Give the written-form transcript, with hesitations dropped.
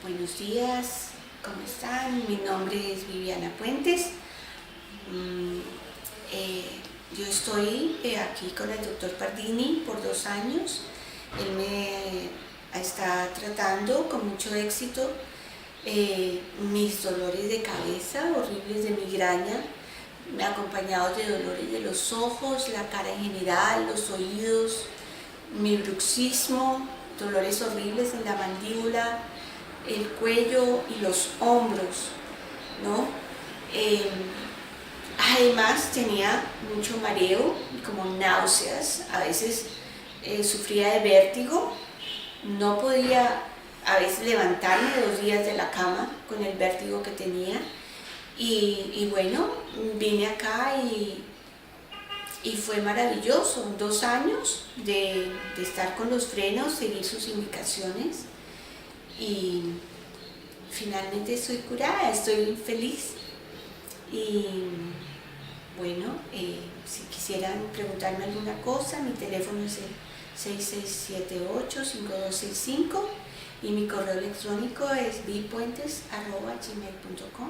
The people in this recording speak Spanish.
Buenos días, ¿cómo están? Mi nombre es Viviana Puentes. Yo estoy aquí con el doctor Pardini por 2 años. Él me está tratando con mucho éxito mis dolores de cabeza, horribles de migraña, acompañados de dolores de los ojos, la cara en general, los oídos, mi bruxismo, dolores horribles en la mandíbula, el cuello y los hombros, ¿no? Además tenía mucho mareo y como náuseas, a veces sufría de vértigo, no podía a veces levantarme 2 días de la cama con el vértigo que tenía y bueno, vine acá y fue maravilloso, 2 años de estar con los frenos, seguir sus indicaciones y finalmente estoy curada, estoy feliz. Y bueno, si quisieran preguntarme alguna cosa, mi teléfono es el 6678-5265 y mi correo electrónico es vipuentes@gmail.com.